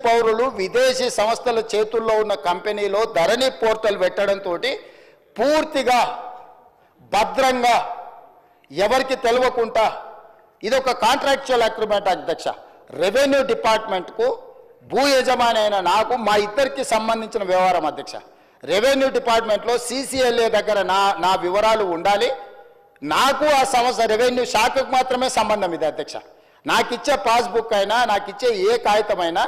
పౌరులు విదేశీ సంస్థల చేతుల్లో ఉన్న కంపెనీలో ధరణి పోర్టల్ పెట్టడంతో పూర్తిగా భద్రంగా ఎవరికి తెలియకుండా ఇదొక కాంట్రాక్చువల్ అగ్రిమెంట్ అధ్యక్ష. రెవెన్యూ డిపార్ట్మెంట్కు భూ యజమాని అయిన నాకు మా ఇద్దరికి సంబంధించిన వ్యవహారం అధ్యక్ష. రెవెన్యూ డిపార్ట్మెంట్లో CCLA దగ్గర నా వివరాలు ఉండాలి. నాకు ఆ సంస్థ రెవెన్యూ శాఖకు మాత్రమే సంబంధం ఇది అధ్యక్ష. నాకు ఇచ్చే పాస్బుక్ అయినా నాకు ఇచ్చే ఏ కాగితమైనా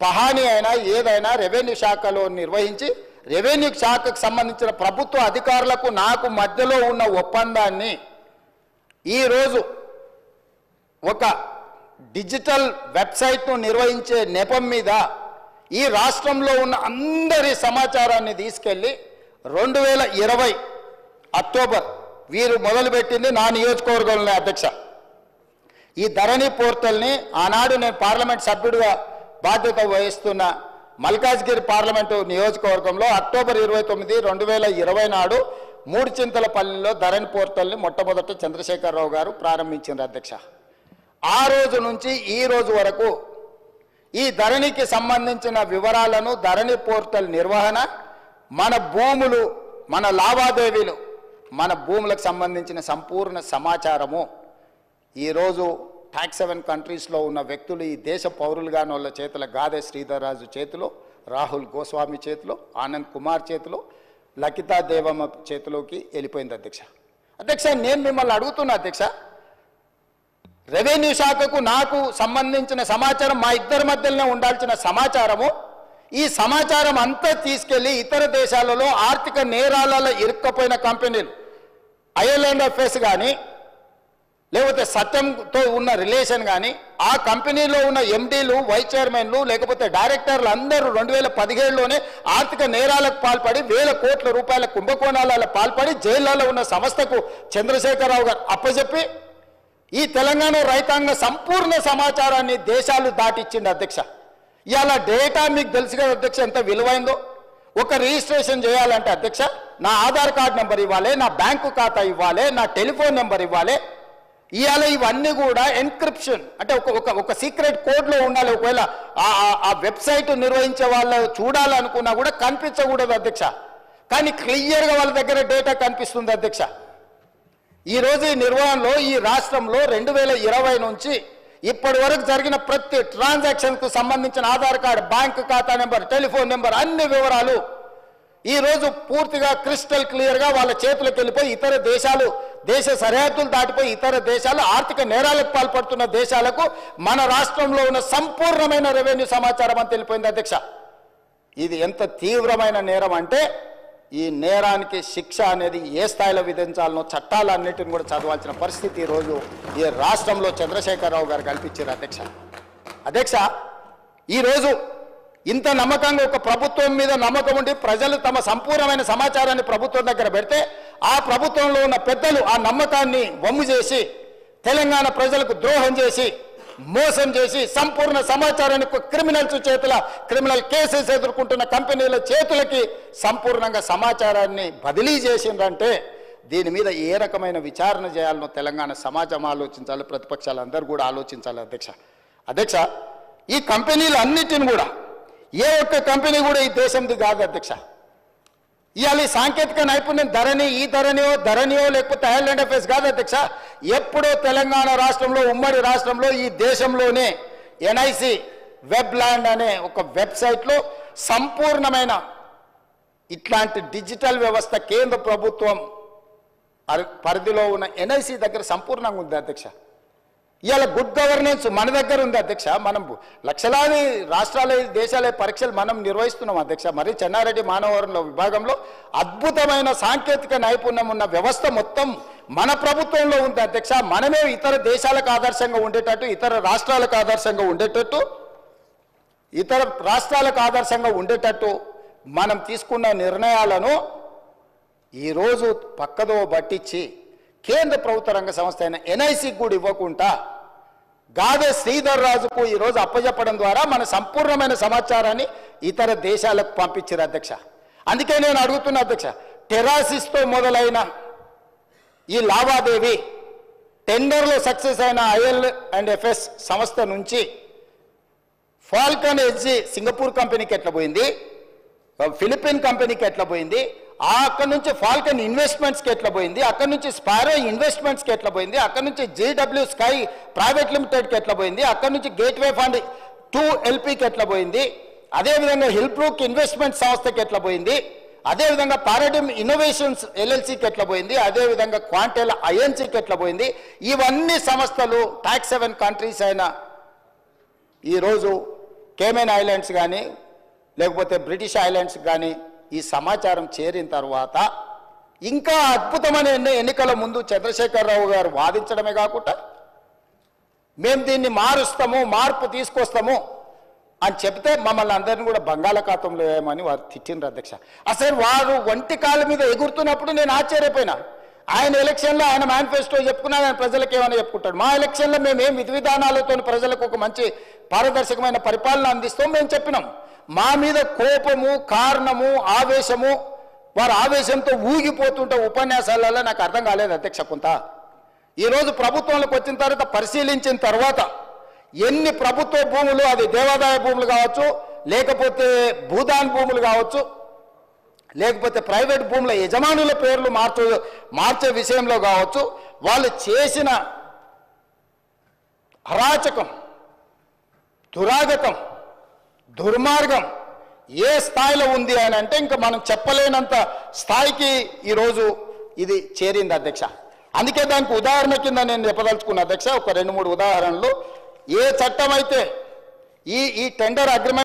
పహానీ అయినా ఏదైనా రెవెన్యూ శాఖలో నిర్వహించి రెవెన్యూ శాఖకు సంబంధించిన ప్రభుత్వ అధికారులకు నాకు మధ్యలో ఉన్న ఒప్పందాన్ని ఈరోజు ఒక డిజిటల్ వెబ్సైట్ను నిర్వహించే నెపం మీద ఈ రాష్ట్రంలో ఉన్న అందరి సమాచారాన్ని తీసుకెళ్ళి 2020 అక్టోబర్ వీరు మొదలుపెట్టింది నా నియోజకవర్గంలో అధ్యక్ష. ఈ ధరణి పోర్టల్ని ఆనాడు నేను పార్లమెంట్ సభ్యుడిగా బాధ్యత వహిస్తున్న మల్కాజ్గిరి పార్లమెంటు నియోజకవర్గంలో అక్టోబర్ 29, 2020 నాడు మూడుచింతలపల్లిలో ధరణి పోర్టల్ని మొట్టమొదట చంద్రశేఖరరావు గారు ప్రారంభించారు అధ్యక్ష. ఆ రోజు నుంచి ఈ రోజు వరకు ఈ ధరణికి సంబంధించిన వివరాలను, ధరణి పోర్టల్ నిర్వహణ, మన భూములు, మన లావాదేవీలు, మన భూములకు సంబంధించిన సంపూర్ణ సమాచారము ఈరోజు ట్యాక్స్ హెవెన్ కంట్రీస్లో ఉన్న వ్యక్తులు, ఈ దేశ పౌరులుగాని వాళ్ళ చేతుల గాదే శ్రీధర్ రాజు చేతిలో, రాహుల్ గోస్వామి చేతిలో, ఆనంద్ కుమార్ చేతిలో, లకితా దేవమ్మ చేతిలోకి వెళ్ళిపోయింది అధ్యక్ష. అధ్యక్ష, నేను మిమ్మల్ని అడుగుతున్నా అధ్యక్ష, రెవెన్యూ శాఖకు నాకు సంబంధించిన సమాచారం, మా ఇద్దరి మధ్యలోనే ఉండాల్సిన సమాచారము, ఈ సమాచారం అంతా తీసుకెళ్లి ఇతర దేశాలలో ఆర్థిక నేరాలలో ఇరుక్కపోయిన కంపెనీలు, IL&FS కానీ లేకపోతే సత్యంతో ఉన్న రిలేషన్ కానీ, ఆ కంపెనీలో ఉన్న MDలు, వైస్ చైర్మన్లు లేకపోతే డైరెక్టర్లు అందరూ 2017లోనే ఆర్థిక నేరాలకు పాల్పడి వేల కోట్ల రూపాయల కుంభకోణాలలో పాల్పడి జైళ్లలో ఉన్న సంస్థకు చంద్రశేఖరరావు గారు అప్పచెప్పి ఈ తెలంగాణ రైతాంగ సంపూర్ణ సమాచారాన్ని దేశాలు దాటిచ్చింది అధ్యక్ష. ఇవాళ డేటా మీకు తెలుసు కదా అధ్యక్ష ఎంత విలువైందో. ఒక రిజిస్ట్రేషన్ చేయాలంటే అధ్యక్ష నా ఆధార్ కార్డ్ నెంబర్ ఇవ్వాలి, నా బ్యాంకు ఖాతా ఇవ్వాలి, నా టెలిఫోన్ నెంబర్ ఇవ్వాలి. ఇవాళ ఇవన్నీ కూడా ఎన్క్రిప్షన్ అంటే ఒక సీక్రెట్ కోడ్లో ఉండాలి. ఒకవేళ ఆ వెబ్సైట్ నిర్వహించే వాళ్ళు చూడాలనుకున్నా కూడా కనిపించకూడదు అధ్యక్ష. కానీ క్లియర్గా వాళ్ళ దగ్గర డేటా కనిపిస్తుంది అధ్యక్ష. ఈరోజు ఈ నిర్వహణలో ఈ రాష్ట్రంలో 2020 నుంచి ఇప్పటి వరకు జరిగిన ప్రతి ట్రాన్సాక్షన్కు సంబంధించిన ఆధార్ కార్డు, బ్యాంకు ఖాతా నెంబర్, టెలిఫోన్ నెంబర్ అన్ని వివరాలు ఈరోజు పూర్తిగా క్రిస్టల్ క్లియర్గా వాళ్ళ చేతులకు వెళ్ళిపోయి ఇతర దేశాలు, దేశ సరిహద్దులు దాటిపోయి ఇతర దేశాలు, ఆర్థిక నేరాలకు పాల్పడుతున్న దేశాలకు మన రాష్ట్రంలో ఉన్న సంపూర్ణమైన రెవెన్యూ సమాచారం అని తెలిపోయింది అధ్యక్ష. ఇది ఎంత తీవ్రమైన నేరం అంటే ఈ నేరానికి శిక్ష అనేది ఏ స్థాయిలో విధించాలనో చట్టాలన్నిటిని కూడా చదవాల్సిన పరిస్థితి ఈరోజు ఈ రాష్ట్రంలో చంద్రశేఖరరావు గారు కల్పించారు అధ్యక్ష. అధ్యక్ష, ఈరోజు ఇంత నమ్మకంగా ఒక ప్రభుత్వం మీద నమ్మకం ఉండి ప్రజలు తమ సంపూర్ణమైన సమాచారాన్ని ప్రభుత్వం దగ్గర పెడితే ఆ ప్రభుత్వంలో ఉన్న పెద్దలు ఆ నమ్మకాన్ని వమ్ము చేసి తెలంగాణ ప్రజలకు ద్రోహం చేసి మోసం చేసి సంపూర్ణ సమాచారాన్ని క్రిమినల్స్ చేతుల క్రిమినల్ కేసెస్ ఎదుర్కొంటున్న కంపెనీల చేతులకి సంపూర్ణంగా సమాచారాన్ని బదిలీ చేసిందంటే దీని మీద ఏ రకమైన విచారణ చేయాలనో తెలంగాణ సమాజం ఆలోచించాలి, ప్రతిపక్షాలు అందరూ కూడా ఆలోచించాలి అధ్యక్ష. అధ్యక్ష, ఈ కంపెనీలు అన్నిటిని కూడా ఏ ఒక్క కంపెనీ కూడా ఈ దేశంది కాదు అధ్యక్ష. ఇవాళ ఈ సాంకేతిక నైపుణ్యం ఈ ధరణియో లేకపోతే IL&FS కాదు అధ్యక్ష. ఎప్పుడో తెలంగాణ రాష్ట్రంలో, ఉమ్మడి రాష్ట్రంలో, ఈ దేశంలోనే NIC వెబ్ ల్యాండ్ అనే ఒక వెబ్సైట్లో సంపూర్ణమైన ఇట్లాంటి డిజిటల్ వ్యవస్థ కేంద్ర ప్రభుత్వం పరిధిలో ఉన్న NIC దగ్గర సంపూర్ణంగా ఉంది అధ్యక్ష. ఇవాళ గుడ్ గవర్నెన్స్ మన దగ్గర ఉంది అధ్యక్ష. మనం లక్షలాది రాష్ట్రాల, దేశాల పరీక్షలు మనం నిర్వహిస్తున్నాం అధ్యక్ష. మరి చెన్నారెడ్డి మానవ వనరుల విభాగంలో అద్భుతమైన సాంకేతిక నైపుణ్యం ఉన్న వ్యవస్థ మొత్తం మన ప్రభుత్వంలో ఉంది అధ్యక్ష. మనమే ఇతర దేశాలకు ఆదర్శంగా ఉండేటట్టు, ఇతర రాష్ట్రాలకు ఆదర్శంగా ఉండేటట్టు మనం తీసుకున్న నిర్ణయాలను ఈరోజు పక్కదో పట్టించి కేంద్ర ప్రభుత్వ రంగ సంస్థ అయిన NICకి కూడా ఇవ్వకుండా గాదే శ్రీధర్ రాజుకు ఈరోజు అప్పచెప్పడం ద్వారా మన సంపూర్ణమైన సమాచారాన్ని ఇతర దేశాలకు పంపించారు అధ్యక్ష. అందుకే నేను అడుగుతున్నా అధ్యక్ష, టెరాసిస్తో మొదలైన ఈ లావాదేవీ టెండర్లో సక్సెస్ అయిన IL&FS సంస్థ నుంచి ఫాల్కన్ ఎడ్జీ సింగపూర్ కంపెనీకి ఎట్లా పోయింది, ఫిలిపిన్ కంపెనీకి ఎట్లా పోయింది, అక్కడ నుంచి ఫాల్కన్ ఇన్వెస్ట్మెంట్స్కి ఎట్లా పోయింది, అక్కడ నుంచి స్పారో ఇన్వెస్ట్మెంట్స్కి ఎట్లా పోయింది, అక్కడ నుంచి జీడబ్ల్యూ స్కై ప్రైవేట్ లిమిటెడ్కి ఎట్లా పోయింది, అక్కడ నుంచి గేట్వే ఫండ్ 2LPకి ఎట్లా పోయింది, అదేవిధంగా హిల్బ్రూక్ ఇన్వెస్ట్మెంట్ సంస్థకి ఎట్లా పోయింది, అదేవిధంగా పారాడిమ్ ఇన్నోవేషన్స్ LLCకి ఎట్లా పోయింది, అదేవిధంగా క్వాంటెల్ INCకి ఎట్లా పోయింది. ఇవన్నీ సంస్థలు ట్యాక్స్ 7 కంట్రీస్ అయిన ఈరోజు కేమెన్ ఐలాండ్స్ కానీ లేకపోతే బ్రిటిష్ ఐలాండ్స్ కానీ ఈ సమాచారం చేరిన తర్వాత ఇంకా అద్భుతమైన ఎన్నికల ముందు చంద్రశేఖరరావు గారు వాదించడమే కాకుండా మేము దీన్ని మారుస్తాము, మార్పు తీసుకొస్తాము అని చెప్తే మమ్మల్ని అందరినీ కూడా బంగాళాఖాతంలో వేయమని వారు తిట్టిండ్రు అధ్యక్ష. అసలు వారు ఒంటి కాళ్ళ మీద ఎగురుతున్నప్పుడు నేను ఆశ్చర్యపోయినా. ఆయన ఎలక్షన్లో ఆయన మేనిఫెస్టో చెప్పుకున్నా, ఆయన ప్రజలకు ఏమైనా చెప్పుకుంటాడు. మా ఎలక్షన్లో మేమేం విధి విధానాలతో ప్రజలకు ఒక మంచి పారదర్శకమైన పరిపాలన అందిస్తాం మేము చెప్పినాం. మా మీద కోపము, కారణము, ఆవేశము, వారు ఆవేశంతో ఊగిపోతుంటే ఉపన్యాసాలలో నాకు అర్థం కాలేదు అధ్యక్ష. కొంత ఈరోజు ప్రభుత్వంలోకి వచ్చిన తర్వాత పరిశీలించిన తర్వాత ఎన్ని ప్రభుత్వ భూములు, అది దేవాదాయ భూములు కావచ్చు, లేకపోతే భూదాన్ భూములు కావచ్చు, లేకపోతే ప్రైవేట్ భూముల యజమానుల పేర్లు మార్చే విషయంలో కావచ్చు, వాళ్ళు చేసిన అరాచకం, దురాగతం, దుర్మార్గం ఏ స్థాయిలో ఉంది అని అంటే ఇంకా మనం చెప్పలేనంత స్థాయికి ఈరోజు ఇది చేరింది అధ్యక్ష. అందుకే దానికి ఉదాహరణ కింద నేను చెప్పదలుచుకున్న అధ్యక్ష ఒక 2-3 ఉదాహరణలు. ఏ చట్టం అయితే ఈ టెండర్ అగ్రిమెంట్